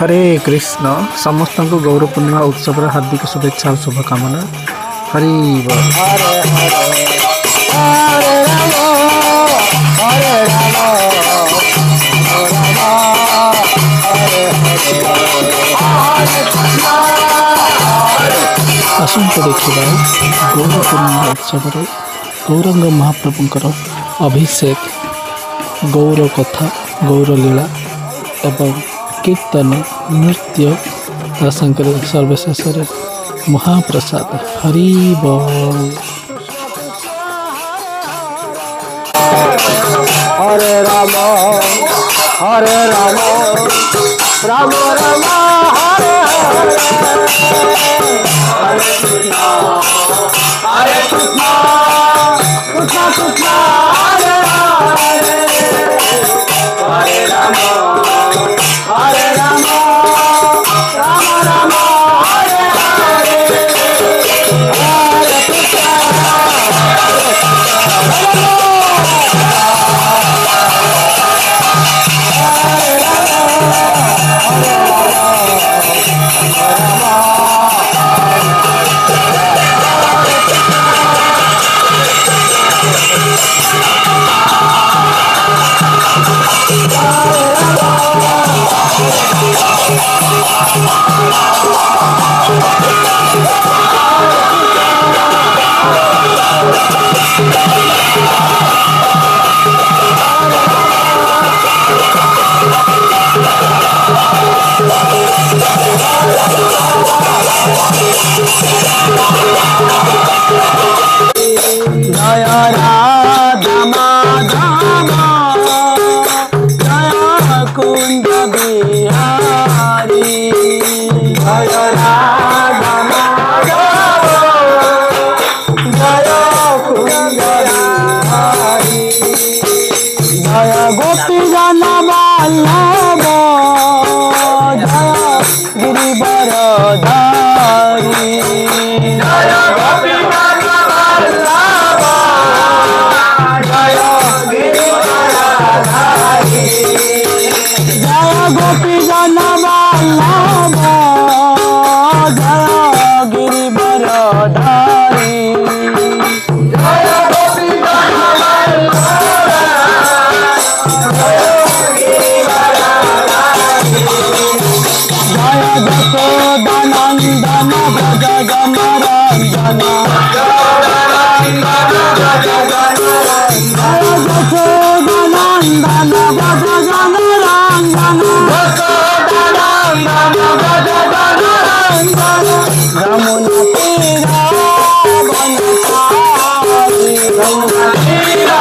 हरे कृष्ण समस्त को गौर पूर्णिमा उत्सव हार्दिक शुभेच्छा और शुभकामना। हरि बोल। आसंत देखा गौर पूर्णिमा उत्सव गौरांग महाप्रभुंकर अभिषेक गौर कथा गौर लीला एवं कीर्तन नृत्य संकर सर्वशेष महाप्रसाद। हरि बोल। हरे राम राम राम हरे हरे हरे कृष्णा कृष्णा कृष्णा हरे हरे हरे राम राम राम हरे हरे हरे कृष्णा गोपी जन वल्लभ गिरिवर धारी जय गोपी जन वल्लभ जय गिरिवर धारी जय गोपी जन वल्लभ जय गिरिवर धारी जय गोपी जन नंदन भज जन रंजन नंदन भज जन रंजन यमुना तीरा बनचारी यमुना तीरा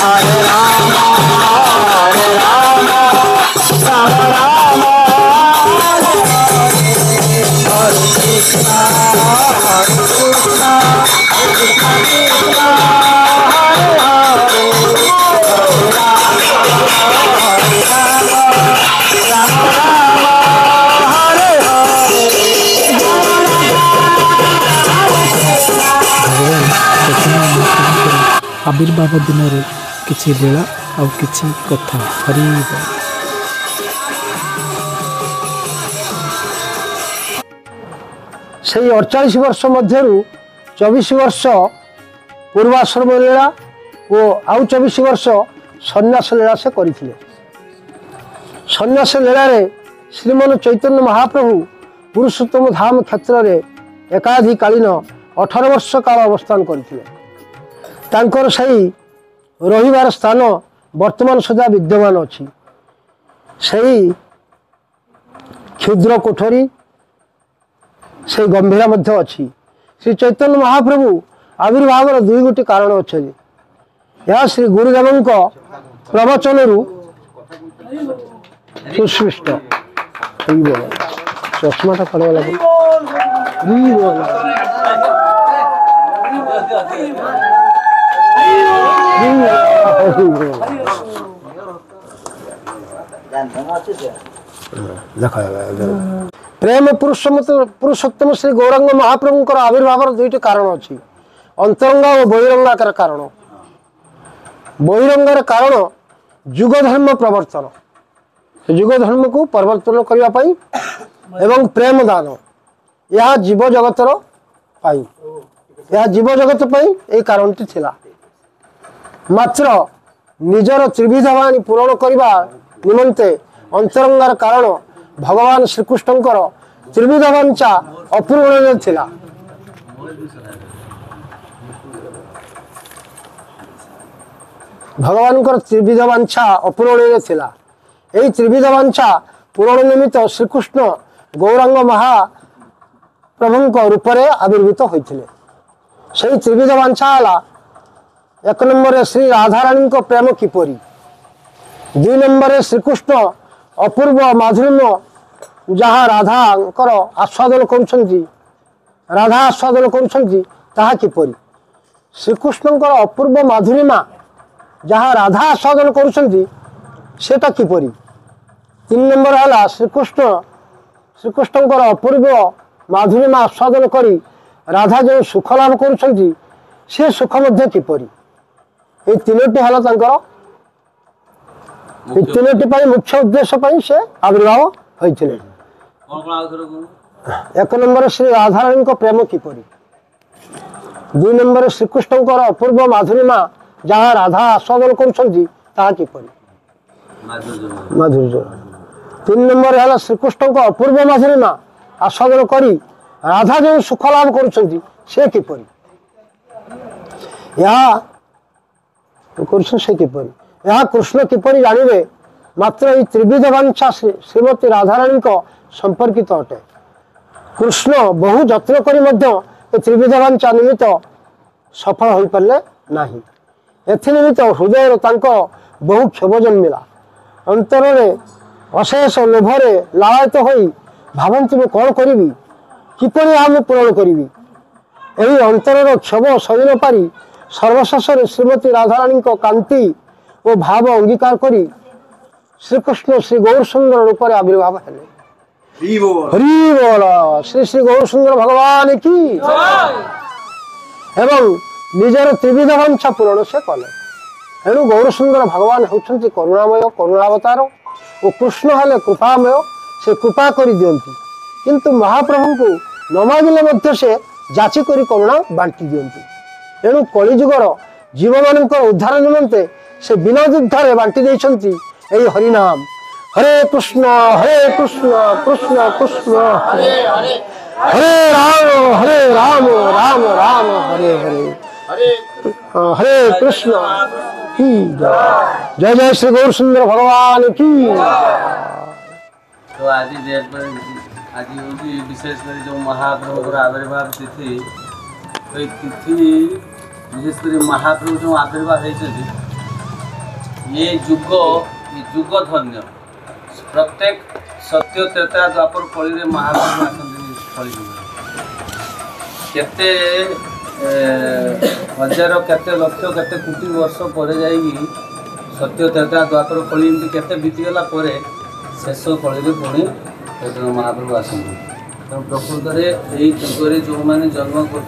हरे राम राम राम हरे कृष्णा कृष्णा कृष्णा कृष्णा हरे हरे हरे राम राम हरे हरे आविर्भाव दिन में किसी लीला और किसी कथा। हरि बोल। से 48 वर्ष मध्य 24 वर्ष पूर्वाश्रम लीला और आउ 24 वर्ष सन्यास लीला से करथिले। सन्यास लीला रे श्रीमन चैतन्य महाप्रभु पुरुषोत्तम धाम क्षेत्र में एकाधिकालीन 18 वर्ष काल अवस्थान करथिले। तांकर सही रहिबार स्थान वर्तमान सुधा विद्यमान अछि। सही क्षुद्र कोठरी से गंभीरा मध्य अच्छी। श्री चैतन्य महाप्रभु आविर्भाव 2 गोटी कारण अच्छे। यह श्री गुरुदेव प्रवचन सुस्पष्ट चश्माटा कर प्रेम पुरुषोत्तम श्री गौरांग महाप्रभुंकर आविर्भाव दुईट कारण अच्छी अंतरंगा और बहिरंगाकार कारण। बहिरंगार कारण युग धर्म प्रवर्तन युग धर्म को परिवर्तन करने एवं प्रेम दान यह जीव जगतर जीव जगत यही कारण थिला मात्र निजर त्रिविध वाणी पूरण करने निमंते अंतरंगार कारण भगवान श्रीकृष्णकर त्रिविध वांछा अपूर्ण थिला। भगवान त्रिविध वांछा अपूरण थिला यही त्रिविध वांछा पूरण निमित्त श्रीकृष्ण गौरांग महाप्रभुंक रूप में आविर्भूत होते से त्रिविध वांछा है एक नंबर श्री राधाराणी प्रेम किपरी दुई नंबर श्रीकृष्ण अपूर्व माधुर्य जहाँ राधा आस्वादन राधा आस्वादन करी श्रीकृष्ण अपूर्व माधुर्यमा जहाँ राधा आस्वादन करा किपरी। तीन नंबर है श्रीकृष्ण अपूर्व माधुर्यमा आस्वादन करी राधा जो सुख लाभ कर सुख मध्य किपरी ये तीनोटी है तीनोटी मुख्य उद्देश्य से आविर्भाव होते। एक नंबर श्री राधाराणी प्रेम किपरी दुई नंबर श्रीकृष्ण अपूर्व माधुर्यमा जहाँ राधा आस्वादन करी माधुर्य। तीन नंबर है श्रीकृष्ण अपूर्व माधुर्यमा आस्वादन करी राधा जो सुख लाभ कर किपरी यहाँ कृष्ण किपरि जानवे मात्र ये त्रिविध वांछा श्रीमती राधाराणी संपर्कित अटे। कृष्ण बहु जत्न करी त्रिविध वांछा निमित्त सफल हो पारे ना एनिमित्त हृदय बहु क्षोभ जन्मिला अंतर अशेष लोभरे लालायित हो भावती मैं कौन करी किपरि पूरण करी यही अंतर क्षोभ सही न पारी सर्वशेष श्रीमती राधाराणी कांति और भाव अंगीकार करी श्रीकृष्ण श्री गौरसुंदर रूप में आविर्भाव हेले। हरि बोल श्री श्री गौरसुंदर भगवान की एवं निजर त्रिविध वांछा पूरण से कले। एणु गौरसुंदर भगवान होउछन्ति करुणामय करुणावतार और कृष्ण हेले कृपामय से कृपा करी दियंती किंतु महाप्रभु को न मागिले मध्य से जाची करी करुणा बांटी दियंती। एणु कलिजुगर जीव मान उद्धार निमंते से बिना युद्धारे बांटी देइछन्ति एई हरिनाम हरे कृष्ण कृष्ण कृष्ण हरे हरे हरे राम राम राम हरे हरे हरे कृष्ण की जय जय श्री गौरसुंदर भगवान की। तो आज डेट पर आज विशेष कर जो महाप्रभु आविर्भाव तिथि तो तिथि विशेषकर महाप्रभु जो आविर्भाव होती ये युग धन्य प्रत्येक सत्य त्रेता द्वापर कली महाप्रभु आसती केते हजार केते लक्ष केते कोटी वर्ष पर जाइए सत्य त्रेता द्वापर कली केते बीतीगला शेष कली पुणी महाप्रभु आसती प्रकृत में यही जुगे जो मैंने जन्म कर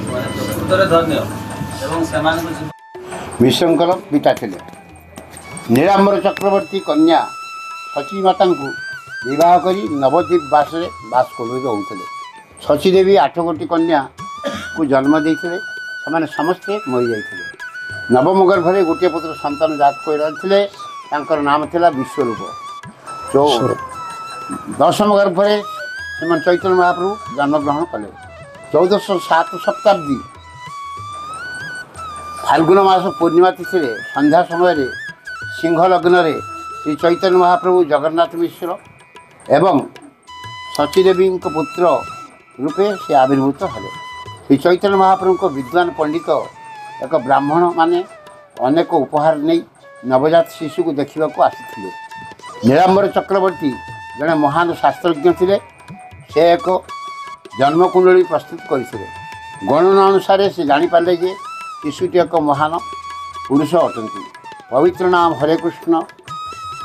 प्रकृत धन्य एवं से विश्वंकर पिता थे नीलांबर चक्रवर्ती कन्या शची माता को विवाह कर नवद्वीप बास होते शची देवी 8 गोटी कन्या को जन्म देते से समस्ते मरी जाते नवम गर्भरे गोटे पुत्र संतान जात कर नाम था विश्वरूप। 10म गर्भरे चैतन्य महाप्रभु जन्मग्रहण कले। 1407 शताब्दी फाल्गुन मास पूर्णिमा तिथि संध्या समय सिंह लग्न श्री चैतन्य महाप्रभु जगन्नाथ मिश्र एवं शचीदेवी पुत्र रूपे से आविर्भूत हेले। श्री चैतन्य महाप्रभु को विद्वान पंडित एक ब्राह्मण माने अनेक उपहार नहीं नवजात शिशु को देखा आसी। नीलांबर चक्रवर्ती जड़े महान शास्त्रज्ञ थे से एक जन्मकुंडली प्रस्तुत करते गणना अनुसार से जापारे जे शिशुटी एक महान पुरुष अटंती पवित्र नाम हरे कृष्ण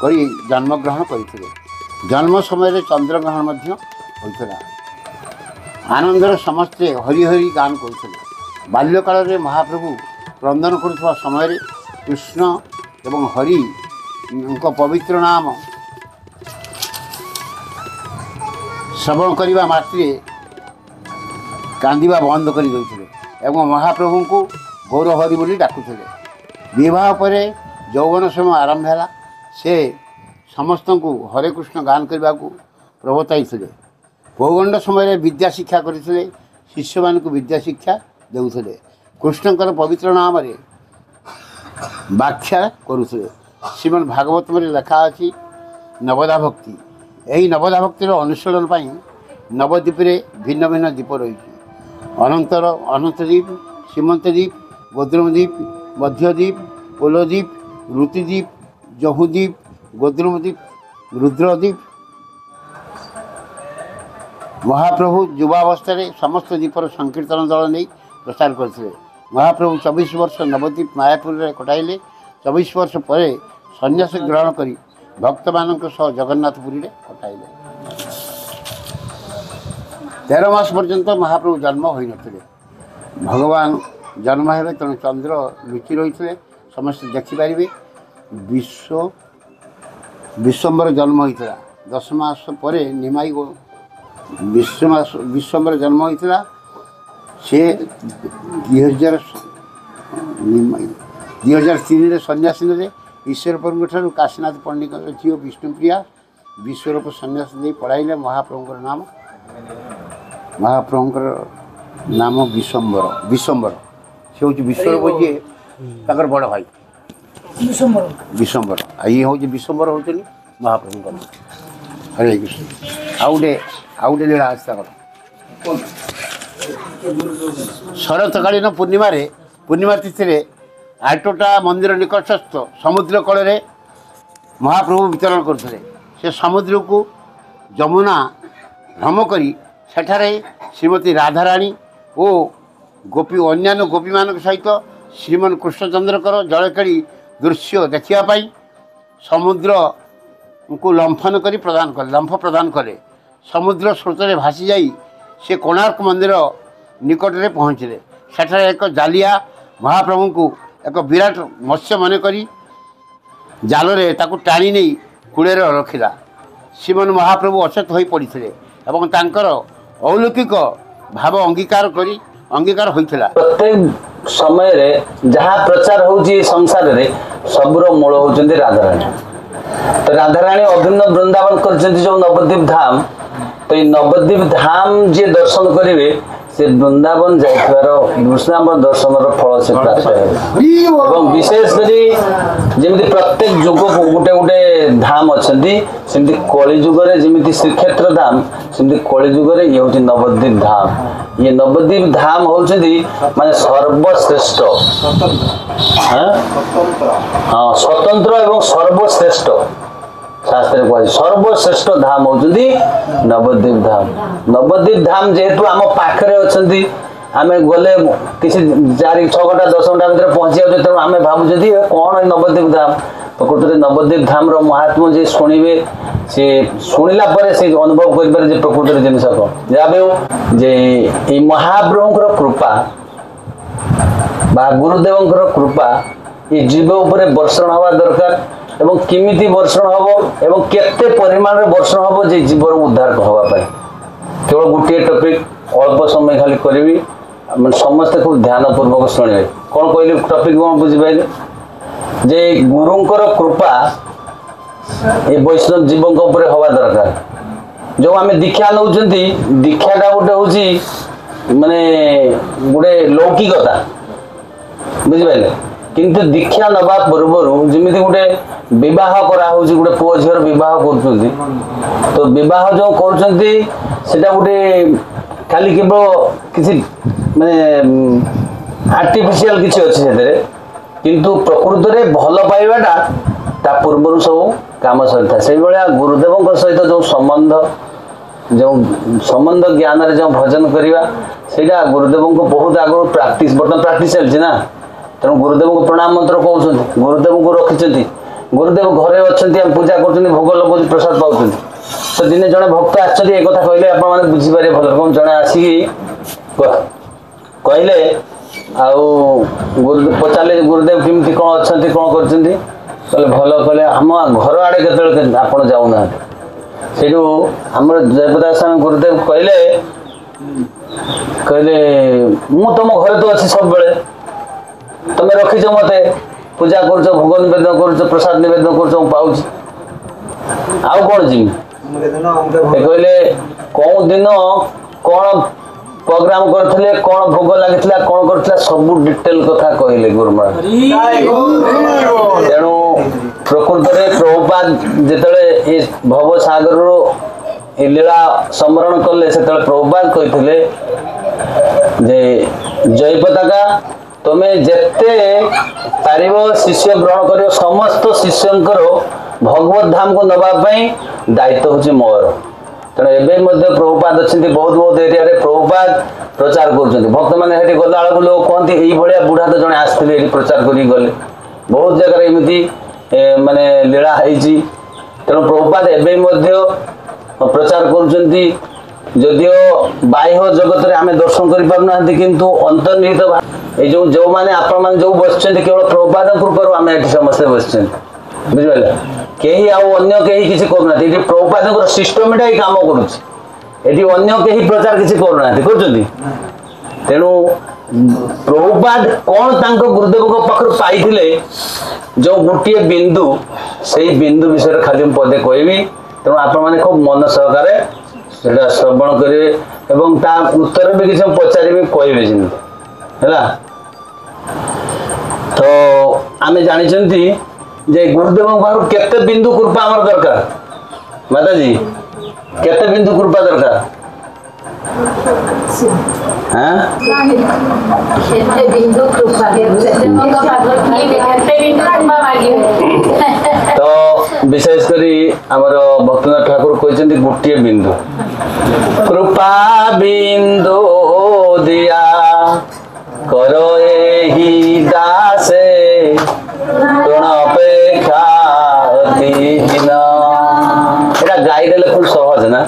करी जन्मग्रहण करते जन्म समय चंद्रग्रहण ହୋଇଥିଲା। ଆନନ୍ଦରେ ସମସ୍ତେ ହରି ହରି ଗାନ କରୁଥିଲେ। ବାଲ୍ୟକାଳରେ ମହାପ୍ରଭୁ କ୍ରନ୍ଦନ କରୁଥିବା ସମୟରେ କୃଷ୍ଣ ଏବଂ ହରିଙ୍କ ପବିତ୍ର ନାମ ଶ୍ରବଣ କରିବା ମାତ୍ରେ କାନ୍ଦିବା ବନ୍ଦ କରିଦେଉଥିଲେ ଏବଂ ମହାପ୍ରଭୁଙ୍କୁ ଗୌର ହରି ବୋଲି ଡାକୁଥିଲେ। ବିବାହ ପରେ ଯୌବନ ସମୟ ଆରମ୍ଭ ହେଲା। ସେ ସମସ୍ତଙ୍କୁ ହରେ କୃଷ୍ଣ ଗାନ କରିବାକୁ ପ୍ରବର୍ତ୍ତାଇଥିଲେ। ପୌଗଣ୍ଡ ସମୟରେ ବିଦ୍ୟା ଶିକ୍ଷା କରିଥିଲେ। ଶିଷ୍ୟମାନଙ୍କୁ ବିଦ୍ୟା ଶିକ୍ଷା ଦେଉଥିଲେ। କୃଷ୍ଣଙ୍କର ପବିତ୍ର ନାମରେ ବ୍ୟାଖ୍ୟା କରୁଥିଲେ। ଶ୍ରୀମଦ୍ ଭାଗବତରେ ଲେଖା ଅଛି ନବଦା ଭକ୍ତି। ଏହି ନବଦା ଭକ୍ତିର ଅନୁଶୀଳନ ପାଇଁ ନବଦ୍ୱୀପରେ ଭିନ୍ନ ଭିନ୍ନ ଦ୍ୱୀପ ରହିଛି। ଅନନ୍ତଦ୍ୱୀପ, ସୀମନ୍ତଦ୍ୱୀପ, ଗୋଦ୍ରୁମଦ୍ୱୀପ, ମଧ୍ୟଦ୍ୱୀପ, ପୋଲଦ୍ୱୀପ, ଋତୁଦ୍ୱୀପ, ଜହୁଦ୍ୱୀପ, ଗୋଦ୍ରୁମଦ୍ୱୀପ, ରୁଦ୍ରଦ୍ୱୀପ। ମହାପ୍ରଭୁ ଯୁବାବସ୍ଥାରେ ସମସ୍ତ ଦ୍ୱୀପର ସଂକୀର୍ତ୍ତନ ଦଳ ନେଇ ପ୍ରଚାର କରିଥିଲେ। ମହାପ୍ରଭୁ 24 ବର୍ଷ ନବଦ୍ୱୀପ ମାୟାପୁରରେ କଟାଇଲେ। 24 ବର୍ଷ ପରେ ସନ୍ନ୍ୟାସ ଗ୍ରହଣ କରି ଭକ୍ତମାନଙ୍କ ସହ ଜଗନ୍ନାଥପୁରୀରେ କଟାଇଲେ। 13 ମାସ ପର୍ଯ୍ୟନ୍ତ ମହାପ୍ରଭୁ ଜନ୍ମ ହୋଇନଥିଲେ। ଭଗବାନ ଜନ୍ମ ହେବେ, ତେଣୁ ଚନ୍ଦ୍ର ଲୁଚି ରହିଥିଲେ, ସମସ୍ତେ ଦେଖିପାରିବେ। ବିଶ୍ୱମ୍ବର ଜନ୍ମ ହୋଇଥିଲା। 10 ମାସ ପରେ ନିମାଇ ବିଶ୍ୱମ୍ବର ଜନ୍ମ ହୋଇଥିଲା। ସେ 2003ରେ ସନ୍ନ୍ୟାସ ନେଲେ। ଈଶ୍ୱର ପ୍ରଭୁଙ୍କ ଠାରୁ କାଶୀନାଥ ପଣ୍ଡିତଙ୍କ ଝିଅ ବିଷ୍ଣୁପ୍ରିୟା ବିଶ୍ୱରୂପ ସନ୍ନ୍ୟାସ ନେଇ ପଢ଼ାଇଲେ। ମହାପ୍ରଭୁଙ୍କର ନାମ ବିଶ୍ୱମ୍ବର। ସେ ହେଉଛି ବିଶ୍ୱରୂପ, ଯିଏ ତାଙ୍କର ବଡ଼ ଭାଇ ବିଶ୍ୱମ୍ବର। ଇଏ ହେଉଛି ବିଶ୍ୱମ୍ବର ହେଉଛନ୍ତି ମହାପ୍ରଭୁଙ୍କର। ହରେ କୃଷ୍ଣ। ଆଉ ଗୋଟେ ଲୀଳା ଅଛି ତାଙ୍କର। ଶରତକାଳୀନ ପୂର୍ଣ୍ଣିମା ତିଥିରେ ଆଟୋଟା ମନ୍ଦିର ନିକଟସ୍ଥ ସମୁଦ୍ର କୂଳରେ ମହାପ୍ରଭୁ ବିତରଣ କରୁଥିଲେ। ସେ ସମୁଦ୍ରକୁ ଯମୁନା ଭ୍ରମ କରି ସେଠାରେ ଶ୍ରୀମତୀ ରାଧାରାଣୀ ଓ ଅନ୍ୟାନ୍ୟ ଗୋପୀମାନଙ୍କ ସହିତ ଶ୍ରୀମନ୍ କୃଷ୍ଣଚନ୍ଦ୍ରଙ୍କର ଜଳକେଳି ଦୃଶ୍ୟ ଦେଖିବା ପାଇଁ ସମୁଦ୍ରକୁ ଲମ୍ଫ ପ୍ରଦାନ କଲେ। ସମୁଦ୍ର ସ୍ରୋତରେ ଭାସି ଯାଇ ସେ କୋଣାର୍କ ମନ୍ଦିର ନିକଟରେ ପହଞ୍ଚିଲେ। ସେଠାରେ ଏକ ଜାଲିଆ ମହାପ୍ରଭୁଙ୍କୁ ଏକ ବିରାଟ ମତ୍ସ୍ୟ ମନେକରି ଜାଲରେ ତାକୁ ଟାଣି ନେଇ କୂଳରେ ରଖିଲା। ଶ୍ରୀମନ୍ ମହାପ୍ରଭୁ ଅଚେତ ହୋଇ ପଡ଼ିଥିଲେ ଏବଂ ତାଙ୍କର ଅଲୌକିକ ଭାବ ଅଙ୍ଗୀକାର ହୋଇଥିଲା। ପ୍ରତ୍ୟେକ ସମୟରେ ଯାହା ପ୍ରଚାର ହେଉଛି ସଂସାରରେ ସବୁର ମୂଳ ହେଉଛନ୍ତି ରାଧାରାଣୀ। ତ ରାଧାରାଣୀ ଅଭିନ୍ନ ବୃନ୍ଦାବନ କରିଛନ୍ତି ଯେଉଁ ନବଦ୍ୱୀପ ଧାମ। ତ ଏଇ ନବଦ୍ୱୀପ ଧାମ ଯିଏ ଦର୍ଶନ କରିବେ ସେ ବୃନ୍ଦାବନ ଯାଇଥିବାର ବୃନ୍ଦାବନ ଦର୍ଶନର ଫଳ ସେ ପ୍ରାପ୍ତ ହେବେ। ଏବଂ ବିଶେଷ କରି ଯେମିତି ପ୍ରତ୍ୟେକ ଯୁଗକୁ ଗୋଟେ ଗୋଟେ ଧାମ ଅଛନ୍ତି, ସେମିତି କଳି ଯୁଗରେ ଯେମିତି ଶ୍ରୀକ୍ଷେତ୍ର ଧାମ, ସେମିତି କଳି ଯୁଗରେ ଇଏ ହେଉଛି ନବଦ୍ୱୀପ ଧାମ। ଇଏ ନବଦ୍ୱୀପ ଧାମ ହେଉଛନ୍ତି ମାନେ ସର୍ବଶ୍ରେଷ୍ଠ, ସ୍ୱତନ୍ତ୍ର ଏବଂ ସର୍ବଶ୍ରେଷ୍ଠ। ଶାସ୍ତ୍ରରେ କୁହାଯାଇଛି ସର୍ବଶ୍ରେଷ୍ଠ ଧାମ ହେଉଛନ୍ତି ନବଦ୍ୱୀପ ଧାମ। ନବଦ୍ୱୀପ ଧାମ ଯେହେତୁ ଆମ ପାଖରେ ଅଛନ୍ତି, ଆମେ ଗଲେ କିଛି 4-6 ଘଣ୍ଟା 10 ଘଣ୍ଟା ଭିତରେ ପହଞ୍ଚି ଯାଉଛେ। ତେଣୁ ଆମେ ଭାବୁଛନ୍ତି କ'ଣ ଏ ନବଦ୍ୱୀପ ଧାମ। ପ୍ରକୃତରେ ନବଦ୍ୱୀପ ଧାମର ମହାତ୍ମ୍ୟ ଯିଏ ଶୁଣିବେ, ସେ ଶୁଣିଲା ପରେ ସେ ଅନୁଭବ କରିପାରେ ଯେ ପ୍ରକୃତରେ ଜିନିଷ କ'ଣ। ଯାହା ବି ହେଉ, ଯେ ଏଇ ମହାପ୍ରଭୁଙ୍କର କୃପା ବା ଗୁରୁଦେବଙ୍କର କୃପା ଏ ଜୀବ ଉପରେ ବର୍ଷଣ ହେବା ଦରକାର। ଏବଂ କେମିତି ବର୍ଷଣ ହେବ ଏବଂ କେତେ ପରିମାଣରେ ବର୍ଷଣ ହେବ ଯେ ଜୀବର ଉଦ୍ଧାର ହେବା ପାଇଁ। କେବଳ ଗୋଟିଏ ଟପିକ୍ ଅଳ୍ପ ସମୟ ଖାଲି କରିବି, ସମସ୍ତେ ଖୁବ୍ ଧ୍ୟାନପୂର୍ବକ ଶୁଣିବେ। କ'ଣ କହିଲି ଟପିକ୍ କ'ଣ ବୁଝିପାରିଲେ? ଯେ ଗୁରୁଙ୍କର କୃପା ଏ ବୈଷ୍ଣବ ଜୀବଙ୍କ ଉପରେ ହେବା ଦରକାର। ଯେଉଁ ଆମେ ଦୀକ୍ଷା ନେଉଛନ୍ତି, ଦୀକ୍ଷାଟା ଗୋଟେ ହେଉଛି ମାନେ ଗୋଟେ ଲୌକିକତା, ବୁଝିପାରିଲେ? କିନ୍ତୁ ଦୀକ୍ଷା ନେବା ପୂର୍ବରୁ ଯେମିତି ଗୋଟେ ବିବାହ କରାହେଉଛି, ଗୋଟେ ପୁଅ ଝିଅର ବିବାହ କରୁଛନ୍ତି, ତ ବିବାହ ଯେଉଁ କରୁଛନ୍ତି ସେଟା ଗୋଟେ ଖାଲି କେବଳ କିଛି ମାନେ ଆର୍ଟିଫିସିଆଲ କିଛି ଅଛି ସେଥିରେ, କିନ୍ତୁ ପ୍ରକୃତରେ ଭଲ ପାଇବାଟା ତା ପୂର୍ବରୁ ସବୁ କାମ ସରିଥାଏ। ସେଇଭଳିଆ ଗୁରୁଦେବଙ୍କ ସହିତ ଯେଉଁ ସମ୍ବନ୍ଧ ଜ୍ଞାନରେ ଯେଉଁ ଭଜନ କରିବା, ସେଇଟା ଗୁରୁଦେବଙ୍କୁ ବହୁତ ଆଗରୁ ବର୍ତ୍ତମାନ ପ୍ରାକ୍ଟିସ୍ ଚାଲିଛି ନା। ତେଣୁ ଗୁରୁଦେବଙ୍କୁ ପ୍ରଣାମ ମନ୍ତ୍ର କହୁଛନ୍ତି, ଗୁରୁଦେବଙ୍କୁ ରଖିଛନ୍ତି, ଗୁରୁଦେବ ଘରେ ଅଛନ୍ତି, ଆମେ ପୂଜା କରୁଛନ୍ତି, ଭୋଗ ଲଗାଉଛନ୍ତି, ପ୍ରସାଦ ପାଉଛନ୍ତି। तो दिने जड़े भक्त आश्चर्य एक कथा कहले आप मैंने बुझीपारे भल रकम जड़े आसिक कहले गुरुदेव पचारे गुरुदेव केमती कौन अच्छा कौन कर भल कहले आम घर आड़े के आप जाऊना से आमर जयप्रकाश स्वामी गुरुदेव कहले कहले मु तुम घर तो अच्छी सब बेले तुम रखीच मत पूजा कर भोग निवेदन कर प्रसाद निवेदन कर पाऊँ आउ कौन जीवी कहले कौन दिन कौन प्रोग्राम करथिले कौन भोग लागिथिला कौन करथिला सब डिटेल कथा कहले गुरु महाराज तेणु प्रकृत में प्रभुपाद जिते ये भव सागर लीला स्मरण कले से प्रभुपाद कहते जे जय पताका तुम्हें जेते पारिब शिष्य ग्रहण कर समस्त शिष्यंकर भगवत धाम को नवाई दायित्व हूँ मोर तेणु एवं प्रभुपाद अच्छा बहुत बहुत एरिया प्रभुपाद प्रचार कर भक्त मैंने गला बेलू लोग कहते ये बुढ़ा तो जड़े आसते प्रचार कर गले बहुत जगह एमती माने लीला है तेणु प्रभुपाद एवं प्रचार कदियो बाह्य जगत में आम दर्शन कर पारना किंतु अंतर्निहित ये जो मैंने आपण मैंने जो बस केवल प्रभुपाद कृपार आम ये समस्ते बस बुझे कहीं अन्य कहीं किसी करना प्रभुपाद सिस्टम ही काम कर कहीं प्रचार किसी करना तेणु प्रभुपाद कौन तांको गुरुदेव पाखर पाई जो गोटे बिंदु से बिंदु विषय खाली पदे कहबी तेणु आपण मैंने खूब मन सहकार श्रवण करेंगे एवं ता उत्तर भी किसी पचारि कहे है तो आम जानी जे गुरुदेव पाखर केते बिंदु कृपा आमर दरकार माताजी केते बिंदु कृपा दरकार तो विशेषकर आमर भक्तनाथ ठाकुर कहते गोटे बिंदु कृपा बिंदु दिया करो एही दासे तुण अपेक्षा अतिहीन एटा गाई देले खूब सहज ना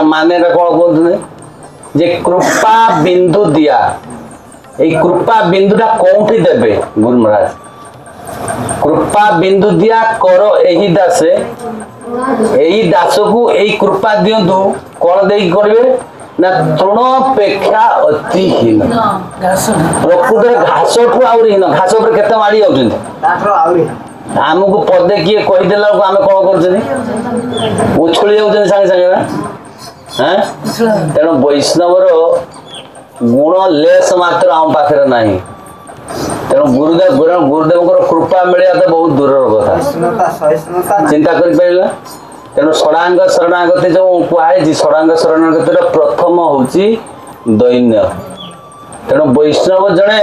माने कौन कहते जे कृपा बिंदु दिया ये कृपा बिंदुटा कौटी देवे गुरु महाराज कृपा बिंदु दिया करो यही दासे यही दास को यही कृपा दिंतु कौन दे करेंगे ना तृणपेक्षा अतिहीन प्रकृत घास ठू आहरी घास केते माड़ी जाऊँ आमको पदे किए कहीदेला आम कौन कर उछली जाऊँ सागे सागे ना हाँ तेणु वैष्णवर गुण लेस मात्र आम पाखे ना तेणु गुरुदेव कृपा मिले तो बहुत दूर कथा चिंता कर तेणु षडांग शरणागति जो कहुई षडांग शरणागतिर प्रथम हूँ दैन्य तेणु वैष्णव जड़े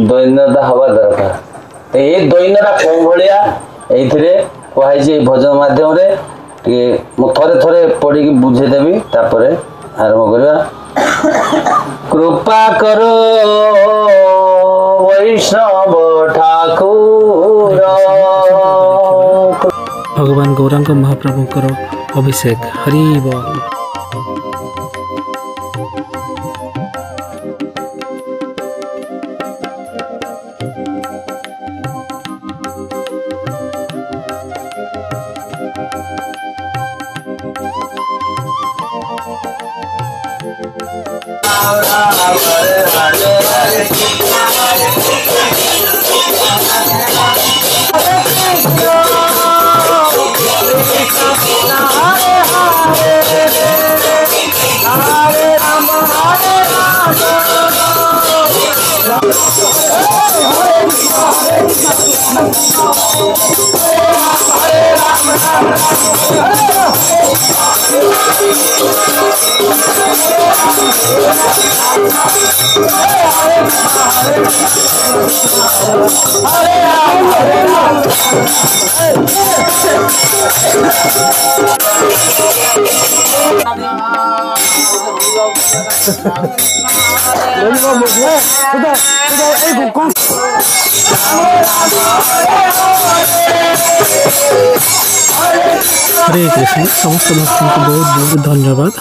दैन्यता हवा दरकार ये दैन्यता कौ भाया ये कहुई भजन मध्यम थे थे पढ़ी बुझेदेवी तापर आरंभ करवा कृपा करो वैष्णव ठाकुर भगवान गौरांग महाप्रभुंकर अभिषेक हरि बोल। हरे कृष्ण। समस्त भक्तों को बहुत बहुत धन्यवाद।